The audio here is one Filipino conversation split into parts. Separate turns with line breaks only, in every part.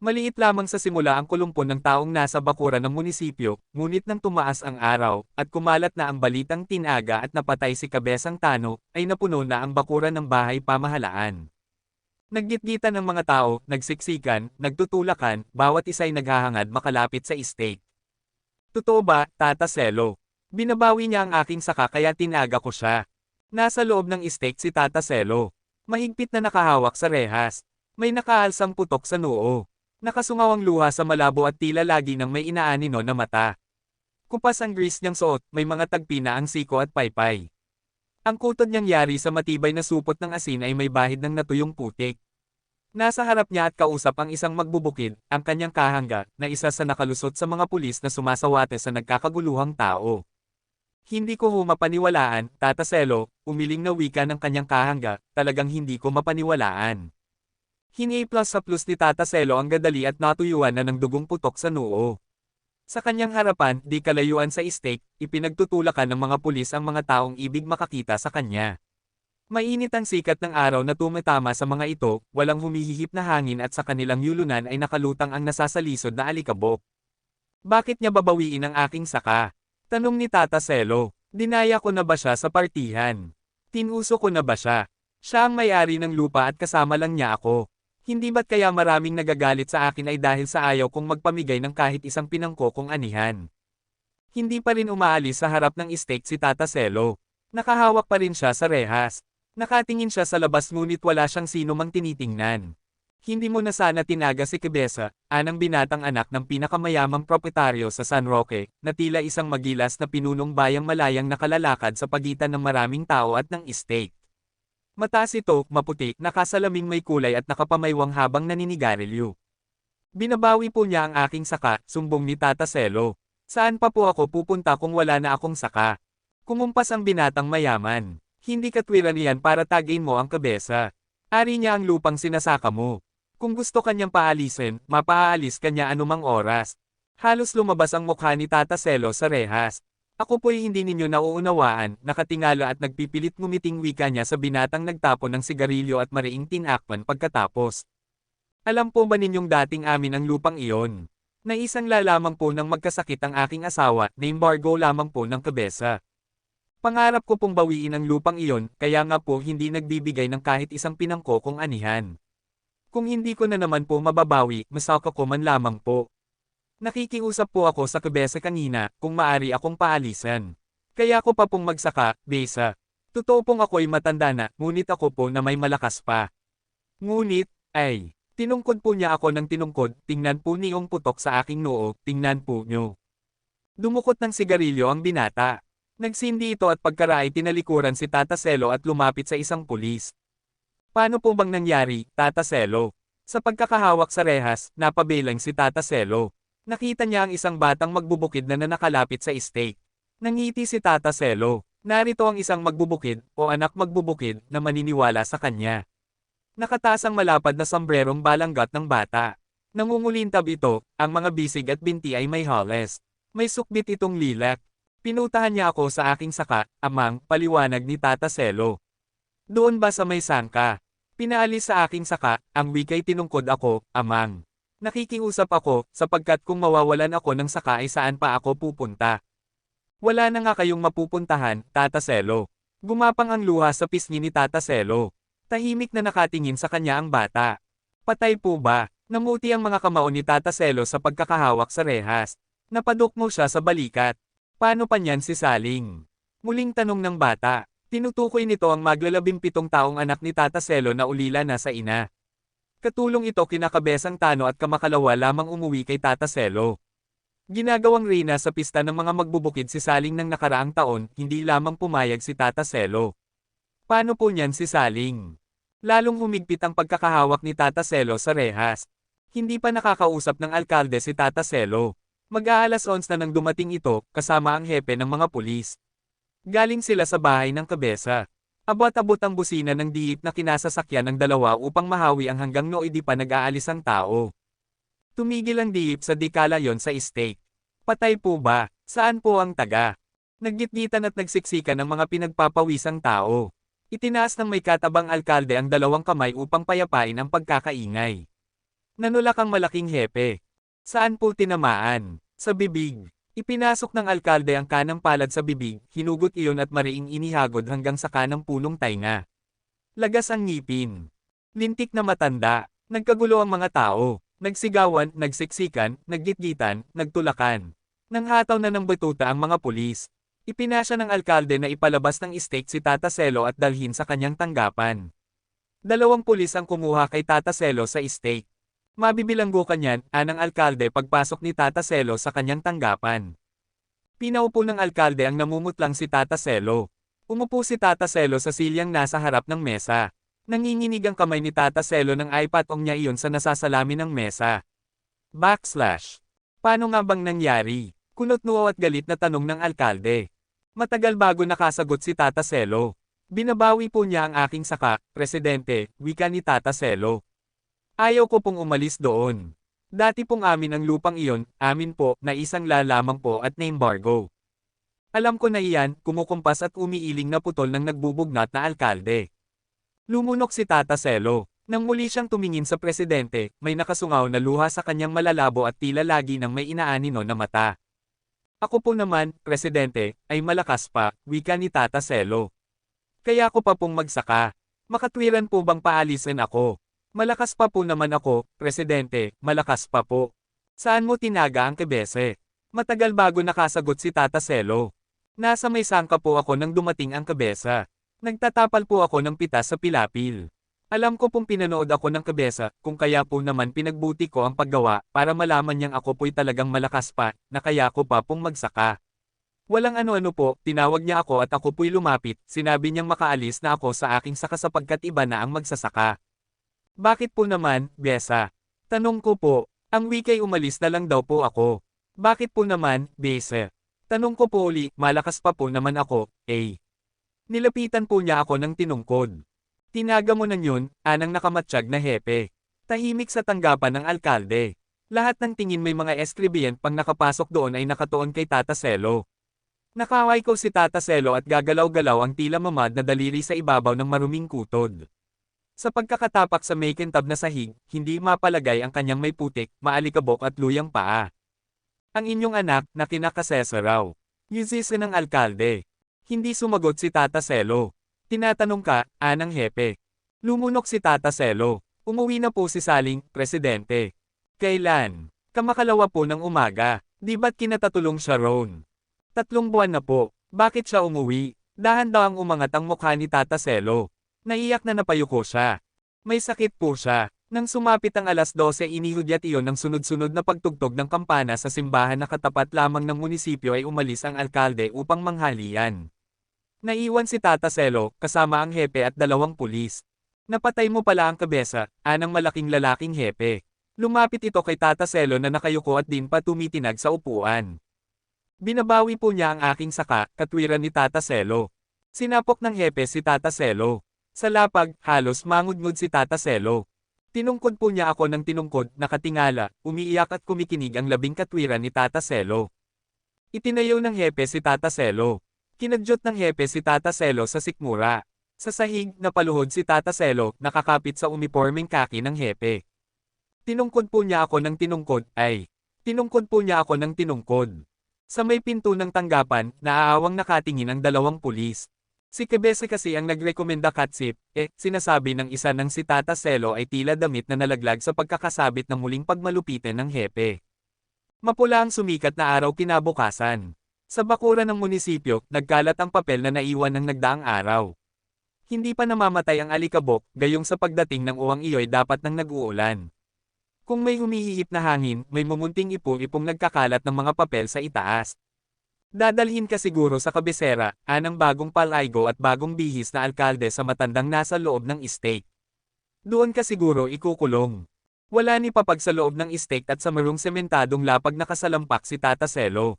Maliit lamang sa simula ang kulumpon ng taong nasa bakuran ng munisipyo, ngunit nang tumaas ang araw, at kumalat na ang balitang tinaga at napatay si Kabesang Tano, ay napuno na ang bakuran ng bahay pamahalaan. Naggitgitan ng mga tao, nagsiksikan, nagtutulakan, bawat isa'y naghahangad makalapit sa estate. Totoo ba, Tata Selo? Binabawi niya ang aking saka kaya tinaga ko siya. Nasa loob ng estate si Tata Selo. Mahigpit na nakahawak sa rehas. May nakaalsang putok sa noo. Nakasungaw ang luha sa malabo at tila lagi nang may inaanino na mata. Kupas ang grease niyang suot, may mga tagpi na ang siko at paypay. Ang kutod niyang yari sa matibay na supot ng asin ay may bahid ng natuyong putik. Nasa harap niya at kausap ang isang magbubukid, ang kanyang kahangga, na isa sa nakalusot sa mga pulis na sumasawate sa nagkakaguluhang tao. Hindi ko mapaniwalaan, Tata Selo, umiling na wika ng kanyang kahangga, talagang hindi ko mapaniwalaan. Hini-plus sa plus ni Tata Selo ang gadali at natuyuan na ng dugong putok sa noo. Sa kanyang harapan, di kalayuan sa estate, ipinagtutulakan ng mga pulis ang mga taong ibig makakita sa kanya. Mainit ang sikat ng araw na tumatama sa mga ito, walang humihihip na hangin at sa kanilang yulunan ay nakalutang ang nasasalisod na alikabok. Bakit niya babawiin ang aking saka? Tanong ni Tata Selo. Dinaya ko na ba siya sa partihan? Tinuso ko na ba siya? Siya ang may-ari ng lupa at kasama lang niya ako. Hindi ba't kaya maraming nagagalit sa akin ay dahil sa ayaw kong magpamigay ng kahit isang pinangkokong anihan? Hindi pa rin umaalis sa harap ng estate si Tata Selo. Nakahawak pa rin siya sa rehas. Nakatingin siya sa labas ngunit wala siyang sino mang tinitingnan. Hindi mo na sana tinaga si Cabeza, anang binatang anak ng pinakamayamang proprietaryo sa San Roque, na tila isang magilas na pinunong bayang malayang nakalalakad sa pagitan ng maraming tao at ng estate. Mataas ito, maputi, nakasalaming may kulay at nakapamaywang habang naninigarilyo. Binabawi po niya ang aking saka, sumbong ni Tata Selo. Saan pa po ako pupunta kung wala na akong saka? Kumumpas ang binatang mayaman. Hindi katwiran yan para tagayin mo ang Cabeza. Ari niya ang lupang sinasaka mo. Kung gusto kanyang paalisin, mapaalis kanya anumang oras. Halos lumabas ang mukha ni Tata Selo sa rehas. Ako po'y hindi ninyo nauunawaan, nakatingala at nagpipilit ngumiting wika niya sa binatang nagtapon ng sigarilyo at mariing tinakpan pagkatapos. Alam po ba ninyong dating amin ang lupang iyon? Naisang lalamang po ng magkasakit ang aking asawa, na embargo lamang po ng Cabeza. Pangarap ko pong bawiin ang lupang iyon, kaya nga po hindi nagbibigay ng kahit isang pinangkokong anihan. Kung hindi ko na naman po mababawi, masaka ko man lamang po. Nakikiusap po ako sa Cabeza kanina, kung maari akong paalisan. Kaya ko pa pong magsaka, Besa. Totoo pong ako'y matanda na, ngunit ako po na may malakas pa. Ngunit, ay, tinungkod po niya ako ng tinungkod, tingnan po niyong putok sa aking noo, tingnan po niyo. Dumukot ng sigarilyo ang binata. Nagsindi ito at pagkarai tinalikuran si Tata Selo at lumapit sa isang pulis. Paano po bang nangyari, Tata Selo? Sa pagkakahawak sa rehas, napabilang si Tata Selo. Nakita niya ang isang batang magbubukid na nakalapit sa estate. Nangiti si Tata Selo. Narito ang isang magbubukid, o anak magbubukid, na maniniwala sa kanya. Nakataas ang malapad na sombrerong balanggat ng bata. Nangungulintab ito, ang mga bisig at binti ay may holes. May sukbit itong lilac. Pinutahan niya ako sa aking saka, amang, paliwanag ni Tata Selo. Doon ba sa may sangka? Pinaalis sa aking saka, ang wika'y tinungkod ako, amang. Nakikiusap ako, sapagkat kung mawawalan ako ng saka ay saan pa ako pupunta. Wala na nga kayong mapupuntahan, Tata Selo. Gumapang ang luha sa pisngi ni Tata Selo. Tahimik na nakatingin sa kanya ang bata. Patay po ba? Namuti ang mga kamao ni Tata Selo sa pagkakahawak sa rehas. Napadukmo siya sa balikat. Paano pa niyan si Saling? Muling tanong ng bata. Tinutukoy nito ang maglalabing-pitong taong anak ni Tata Selo na ulila na sa ina. Katulong ito kina Cabezang Tano at kamakalawa lamang umuwi kay Tata Selo. Ginagawang reyna sa pista ng mga magbubukid si Saling ng nakaraang taon, hindi lamang pumayag si Tata Selo. Paano po niyan si Saling? Lalong humigpit ang pagkakahawak ni Tata Selo sa rehas. Hindi pa nakakausap ng alkalde si Tata Selo. Mag-aalas 11 na nang dumating ito, kasama ang hepe ng mga pulis. Galing sila sa bahay ng Cabeza. Abot-abot ang busina ng diip na kinasasakyan ng dalawa upang mahawi ang hanggang nooy di pa nag-aalis ang tao. Tumigil ang diip sa dekalayon sa estate. Patay po ba? Saan po ang taga? Naggitgitan at nagsiksikan ng mga pinagpapawisang tao. Itinaas ng may katabang alkalde ang dalawang kamay upang payapain ang pagkakaingay. Nanulak ang malaking hepe. Saan po tinamaan? Sa bibig. Ipinasok ng alkalde ang kanang palad sa bibig, hinugot iyon at mariing inihagod hanggang sa kanang punong tainga. Lagas ang ngipin. Lintik na matanda. Nagkagulo ang mga tao. Nagsigawan, nagsiksikan, naggitgitan, nagtulakan. Nanghataw na ng batuta ang mga pulis. Ipinasya ng alkalde na ipalabas ng stake si Tata Selo at dalhin sa kanyang tanggapan. 2 pulis ang kumuha kay Tata Selo sa stake. Mabibilanggo kanyan, anang alkalde pagpasok ni Tata Selo sa kanyang tanggapan. Pinaupo ng alkalde ang namumutlang si Tata Selo. Umupo si Tata Selo sa silyang nasa harap ng mesa. Nanginginig ang kamay ni Tata Selo nang aipatong niya iyon sa nasasalamin ng mesa. Paano nga bang nangyari? Kunot-nuaw at galit na tanong ng alkalde. Matagal bago nakasagot si Tata Selo. Binabawi po niya ang aking saka, Presidente, wika ni Tata Selo. Ayaw ko pong umalis doon. Dati pong amin ang lupang iyon, amin po, na isang lamang po at na-embargo. Alam ko na iyan, kumukumpas at umiiling na putol ng nagbubugnat na alkalde. Lumunok si Tata Selo. Nang muli siyang tumingin sa presidente, may nakasungaw na luha sa kanyang malalabo at tila lagi nang may inaanino na mata. Ako po naman, Presidente, ay malakas pa, wika ni Tata Selo. Kaya ko pa pong magsaka. Makatwiran po bang paalisin ako? Malakas pa po naman ako, Presidente, malakas pa po. Saan mo tinaga ang kebese? Matagal bago nakasagot si Tata Selo. Nasa may sangka po ako nang dumating ang kebesa. Nagtatapal po ako ng pitas sa pilapil. Alam ko pong pinanood ako ng kebesa, kung kaya po naman pinagbuti ko ang paggawa, para malaman niyang ako po'y talagang malakas pa, na kaya ko pa pong magsaka. Walang ano-ano po, tinawag niya ako at ako po'y lumapit, sinabi niyang makaalis na ako sa aking saka sapagkat iba na ang magsasaka. Bakit po naman, Besa? Tanong ko po, ang wika'y umalis na lang daw po ako. Bakit po naman, Besa? Tanong ko po uli, malakas pa po naman ako, eh. Nilapitan po niya ako ng tinungkod. Tinaga mo na yun, anang nakamatsyag na hepe. Tahimik sa tanggapan ng alkalde. Lahat ng tingin may mga eskribyen pang nakapasok doon ay nakatuon kay Tata Selo. Nakaway ko si Tata Selo at gagalaw-galaw ang tila mamad na daliri sa ibabaw ng maruming kutod. Sa pagkakatapak sa may kintab na sahig, hindi mapalagay ang kanyang may putik, maalikabok at luyang paa. Ang inyong anak na kinakasesa raw. Yuzise ng alkalde. Hindi sumagot si Tata Selo. Tinatanong ka, anang hepe. Lumunok si Tata Selo. Umuwi na po si Saling, Presidente. Kailan? Kamakalawa po ng umaga. Di ba't kinatatulong siya roon? 3 buwan na po. Bakit siya umuwi? Dahan-dahang umangat ang mukha ni Tata Selo. Naiyak na napayuko siya. May sakit po siya. Nang sumapit ang 12:00 inihudyat iyon ng sunod-sunod na pagtugtog ng kampana sa simbahan na katapat lamang ng munisipyo ay umalis ang alkalde upang manghalian. Naiwan si Tata Selo, kasama ang hepe at 2 pulis. Napatay mo pala ang kabesa, anang malaking lalaking hepe. Lumapit ito kay Tata Selo na nakayuko at din pa tumitinag sa upuan. Binabawi po niya ang aking saka, katwiran ni Tata Selo. Sinapok ng hepe si Tata Selo. Sa lapag, halos mangudngod si Tata Selo. Tinungkod po niya ako ng tinungkod, nakatingala, umiiyak at kumikinig ang labing katwiran ni Tata Selo. Itinayo ng hepe si Tata Selo. Kinadyot ng hepe si Tata Selo sa sikmura. Sa sahig, napaluhod si Tata Selo, nakakapit sa unipormeng kaki ng hepe. Tinungkod po niya ako ng tinungkod, Tinungkod po niya ako ng tinungkod. Sa may pinto ng tanggapan, naaawang nakatingin ang 2 pulis. Si Kebese kasi ang nagrekomenda katsip, sinasabi ng isa ng si Tata Selo ay tila damit na nalaglag sa pagkakasabit ng muling pagmalupitin ng hepe. Mapula ang sumikat na araw kinabukasan. Sa bakuran ng munisipyo, nagkalat ang papel na naiwan ng nagdaang araw. Hindi pa namamatay ang alikabok, gayong sa pagdating ng uwang iyo'y dapat nang nag-uulan. Kung may humihihip na hangin, may mumunting ipong nagkakalat ng mga papel sa itaas. Dadalhin ka siguro sa kabisera, anang bagong palaygo at bagong bihis na alkalde sa matandang nasa loob ng estate. Doon ka siguro ikukulong. Wala ni papag sa loob ng estate at sa marong sementadong lapag nakasalampak si Tata Selo.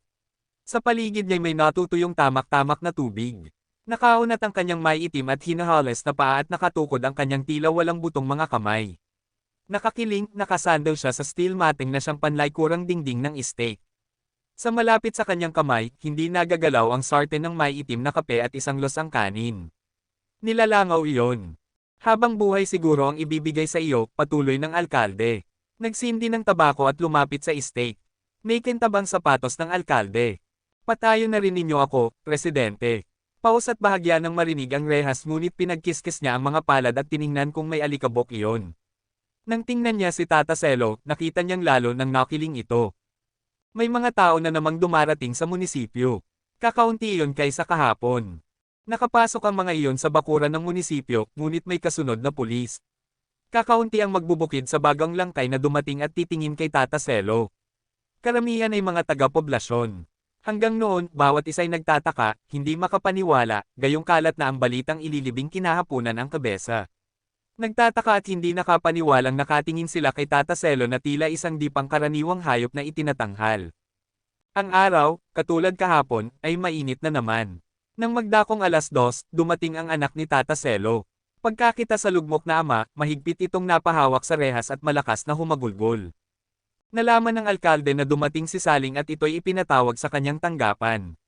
Sa paligid niya'y may natutuyong tamak-tamak na tubig. Nakaunat ang kanyang may itim at hinahales na paa at nakatukod ang kanyang tila walang butong mga kamay. Nakakiling, nakasandal siya sa steel matting na siyang panlaykurang dingding ng estate. Sa malapit sa kanyang kamay, hindi nagagalaw ang sarten ng may itim na kape at isang losang kanin. Nilalangaw iyon. Habang buhay siguro ang ibibigay sa iyo, patuloy ng alkalde. Nagsindi ng tabako at lumapit sa stake. May kintabang sapatos ng alkalde. Patayo na rin ninyo ako, Presidente. Paus at bahagya ng marinig ang rehas ngunit pinagkiskis niya ang mga palad at tiningnan kung may alikabok iyon. Nang tingnan niya si Tata Selo, nakita niyang lalo nang nakiling ito. May mga tao na namang dumarating sa munisipyo. Kakaunti iyon kaysa kahapon. Nakapasok ang mga iyon sa bakuran ng munisipyo, ngunit may kasunod na pulis. Kakaunti ang magbubukid sa bagong langkay na dumating at titingin kay Tata Selo. Karamihan ay mga taga-poblasyon. Hanggang noon, bawat isa'y nagtataka, hindi makapaniwala, gayong kalat na ang balitang ililibing kinahapunan ang kabesa. Nagtataka at hindi nakapaniwalang nakatingin sila kay Tata Selo na tila isang di pangkaraniwang hayop na itinatanghal. Ang araw, katulad kahapon, ay mainit na naman. Nang magdakong 2:00, dumating ang anak ni Tata Selo. Pagkakita sa lugmok na ama, mahigpit itong napahawak sa rehas at malakas na humagulgol. Nalaman ng alkalde na dumating si Saling at ito'y ipinatawag sa kanyang tanggapan.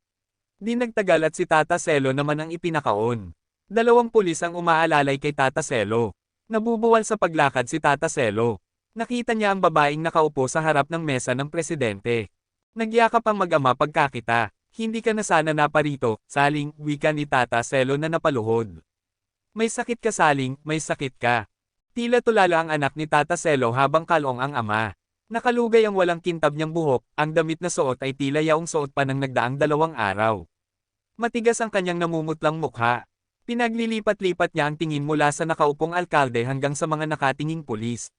Di nagtagal at si Tata Selo naman ang ipinakaon. 2 pulis ang umaalalay kay Tata Selo. Nabubuwal sa paglakad si Tata Selo. Nakita niya ang babaeng nakaupo sa harap ng mesa ng presidente. Nagyakap ang mag-ama pagkakita. Hindi ka na sana naparito, Saling, wika ni Tata Selo na napaluhod. May sakit ka Saling, may sakit ka. Tila tulala ang anak ni Tata Selo habang kalong ang ama. Nakalugay ang walang kintab niyang buhok, ang damit na suot ay tila yaong suot pa ng nagdaang 2 araw. Matigas ang kanyang namumutlang mukha. Pinaglilipat-lipat niya ang tingin mula sa nakaupong alkalde hanggang sa mga nakatinging pulis.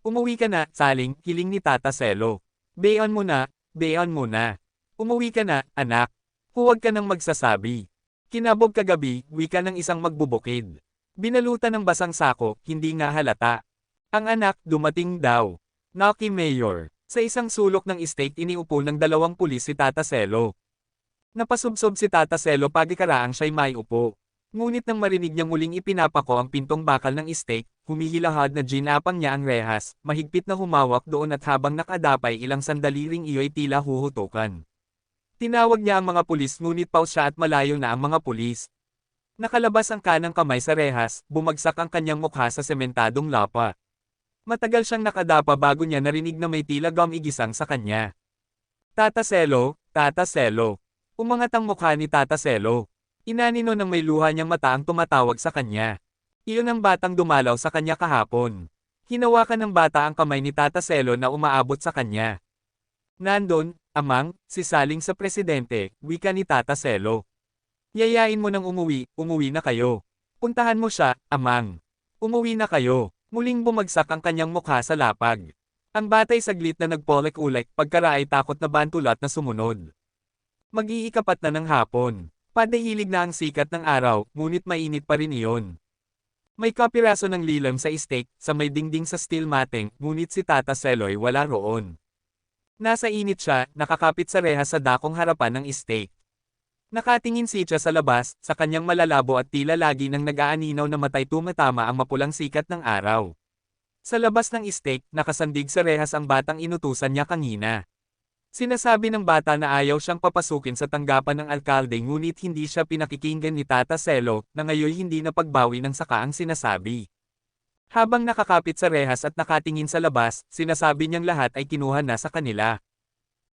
Umuwi ka na, Saling, hiling ni Tata Selo. Beon mo na, beon mo na. Umuwi ka na, anak. Huwag ka nang magsasabi. Kinabog kagabi, wika ng isang magbubukid. Binalutan ng basang sako, hindi nga halata. Ang anak, dumating daw. Naki Mayor. Sa isang sulok ng estate iniupo ng 2 pulis si Tata Selo. Napasubsob si Tata Selo pagkaraang siya'y may upo. Ngunit nang marinig niyang muling ipinapako ang pintong bakal ng estate, humihilahad na ginapang niya ang rehas, mahigpit na humawak doon at habang nakadapay ilang sandali ring iyo'y tila huhutukan. Tinawag niya ang mga pulis ngunit paus siya at malayo na ang mga pulis. Nakalabas ang kanang kamay sa rehas, bumagsak ang kanyang mukha sa sementadong lapa. Matagal siyang nakadapa bago niya narinig na may tila gumigisang sa kanya. Tata Selo, Tata Selo. Umangat ang mukha ni Tata Selo. Inanino ng may luha niyang mata ang tumatawag sa kanya. Iyon ang batang dumalaw sa kanya kahapon. Hinawakan ng bata ang kamay ni Tata Selo na umaabot sa kanya. Nandon, amang, si Saling sa presidente, wika ni Tata Selo. Yayain mo nang umuwi, umuwi na kayo. Puntahan mo siya, amang. Umuwi na kayo. Muling bumagsak ang kanyang mukha sa lapag. Ang batay saglit na nagpolek-ulek pagkaraay takot na bantulat na sumunod. Mag-iikapat na ng hapon. Padahilig na ang sikat ng araw, ngunit mainit pa rin iyon. May kapiraso ng lilam sa steak, sa may dingding sa steel matting, ngunit si Tata Selo'y wala roon. Nasa init siya, nakakapit sa rehas sa dakong harapan ng steak. Nakatingin siya sa labas, sa kanyang malalabo at tila lagi nang nag-aaninaw na matay tumatama ang mapulang sikat ng araw. Sa labas ng steak, nakasandig sa rehas ang batang inutusan niya kanina. Sinasabi ng bata na ayaw siyang papasukin sa tanggapan ng alkalde ngunit hindi siya pinakikinggan ni Tata Selo, na ngayon hindi na pagbawi ng saka ang sinasabi. Habang nakakapit sa rehas at nakatingin sa labas, sinasabi niyang lahat ay kinuha na sa kanila.